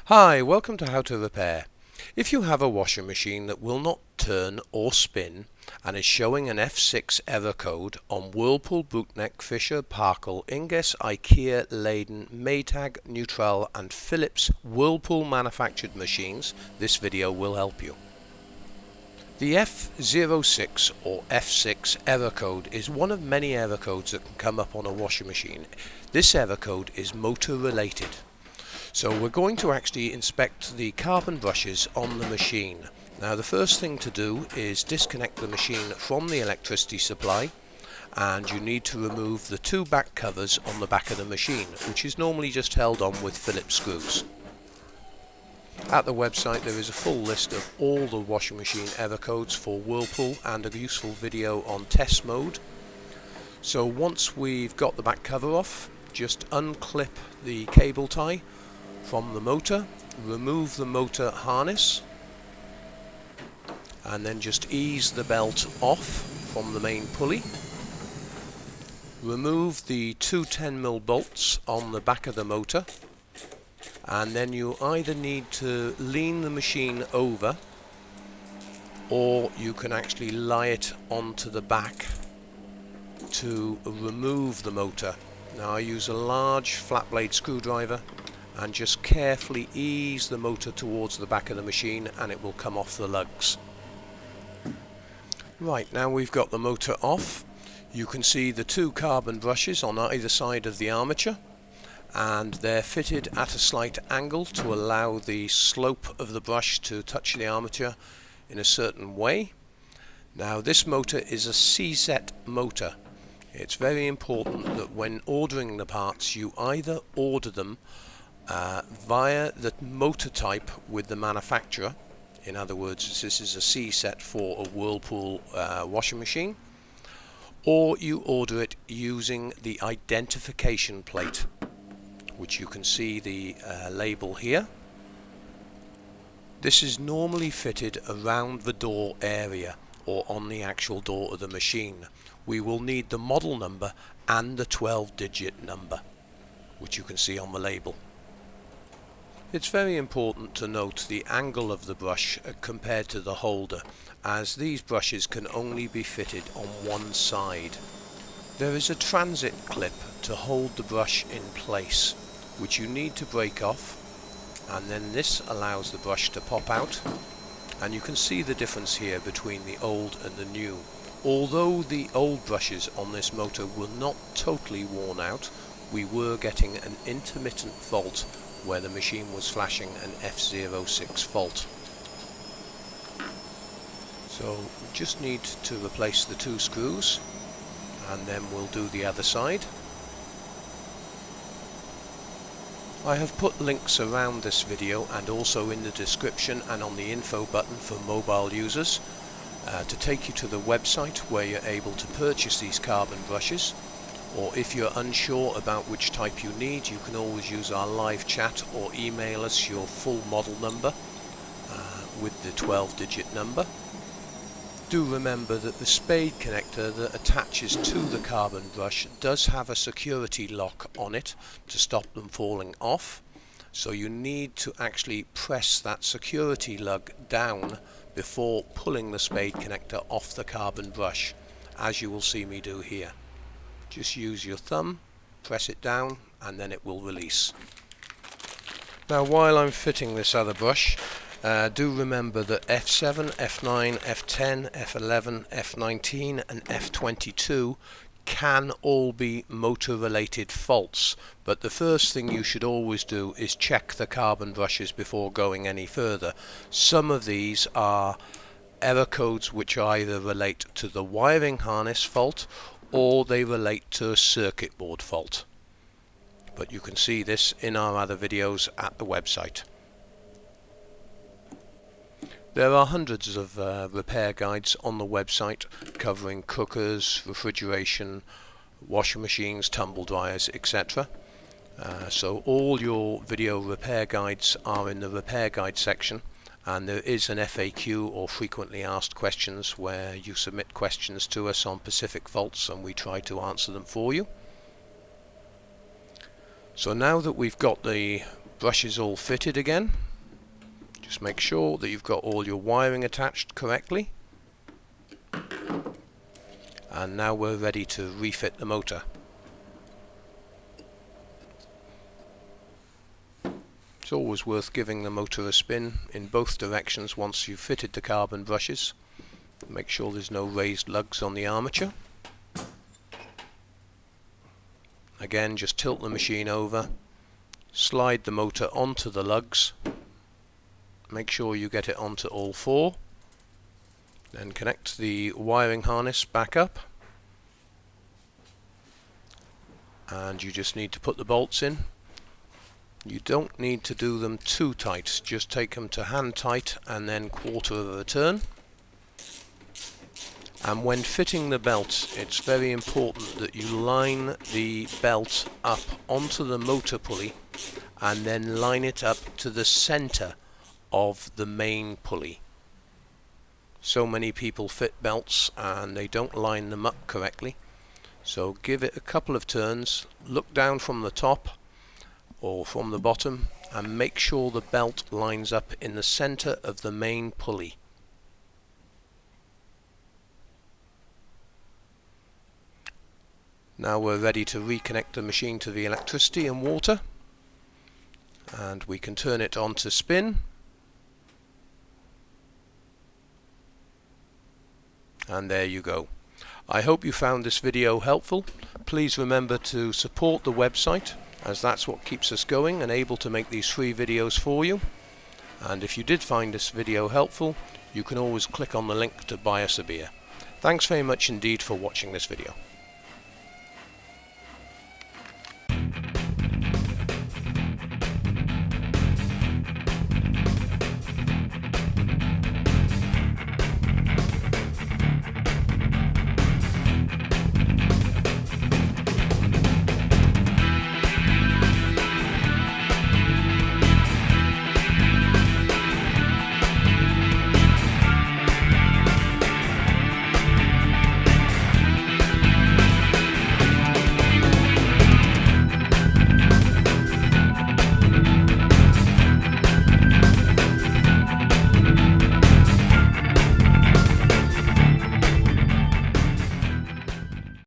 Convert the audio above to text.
Hi, welcome to How to Repair. If you have a washing machine that will not turn or spin and is showing an F6 error code on Whirlpool, Bauknecht, Fisher, Paykel, Ignis, Ikea, Laden, Maytag, Neutral and Philips Whirlpool manufactured machines, this video will help you. The F06 or F6 error code is one of many error codes that can come up on a washing machine. This error code is motor related. So we're going to actually inspect the carbon brushes on the machine. Now the first thing to do is disconnect the machine from the electricity supply, and you need to remove the two back covers on the back of the machine, which is normally just held on with Phillips screws. At the website there is a full list of all the washing machine error codes for Whirlpool and a useful video on test mode. So once we've got the back cover off, just unclip the cable tie from the motor, remove the motor harness, and then just ease the belt off from the main pulley. Remove the two 10mm bolts on the back of the motor, and then you either need to lean the machine over, or you can actually lie it onto the back to remove the motor. Now I use a large flat blade screwdriver and just carefully ease the motor towards the back of the machine, and it will come off the lugs. Right, now we've got the motor off, you can see the two carbon brushes on either side of the armature, and they're fitted at a slight angle to allow the slope of the brush to touch the armature in a certain way. Now this motor is a CZ motor. It's very important that when ordering the parts you either order them via the motor type with the manufacturer. In other words, this is a C set for a Whirlpool washing machine, or you order it using the identification plate, which you can see the label here. This is normally fitted around the door area or on the actual door of the machine. We will need the model number and the 12-digit number, which you can see on the label. It's very important to note the angle of the brush compared to the holder, as these brushes can only be fitted on one side. There is a transit clip to hold the brush in place, which you need to break off, and then this allows the brush to pop out, and you can see the difference here between the old and the new. Although the old brushes on this motor were not totally worn out, we were getting an intermittent fault where the machine was flashing an F06 fault. So we just need to replace the two screws, and then we'll do the other side. I have put links around this video and also in the description and on the info button for mobile users to take you to the website where you're able to purchase these carbon brushes. Or if you're unsure about which type you need, you can always use our live chat or email us your full model number with the 12-digit number. Do remember that the spade connector that attaches to the carbon brush does have a security lock on it to stop them falling off. So you need to actually press that security lug down before pulling the spade connector off the carbon brush, as you will see me do here. Just use your thumb, press it down, and then it will release. Now while I'm fitting this other brush, do remember that F7, F9, F10, F11, F19 and F22 can all be motor related faults, but the first thing you should always do is check the carbon brushes before going any further. Some of these are error codes which either relate to the wiring harness fault or they relate to a circuit board fault. But you can see this in our other videos at the website. There are hundreds of repair guides on the website covering cookers, refrigeration, washing machines, tumble dryers, etc. So all your video repair guides are in the repair guide section, and there is an FAQ or frequently asked questions where you submit questions to us on specific faults and we try to answer them for you. So now that we've got the brushes all fitted again. Just make sure that you've got all your wiring attached correctly. And now we're ready to refit the motor. It's always worth giving the motor a spin in both directions once you've fitted the carbon brushes. Make sure there's no raised lugs on the armature. Again, just tilt the machine over, slide the motor onto the lugs, make sure you get it onto all four, then connect the wiring harness back up, and you just need to put the bolts in. You don't need to do them too tight, just take them to hand tight and then quarter of a turn. And when fitting the belt, it's very important that you line the belt up onto the motor pulley and then line it up to the center of the main pulley. So many people fit belts and they don't line them up correctly. So give it a couple of turns, look down from the top or from the bottom and make sure the belt lines up in the center of the main pulley. Now we're ready to reconnect the machine to the electricity and water, and we can turn it on to spin, and there you go. I hope you found this video helpful. Please remember to support the website, as that's what keeps us going and able to make these free videos for you. And if you did find this video helpful, you can always click on the link to buy us a beer. Thanks very much indeed for watching this video.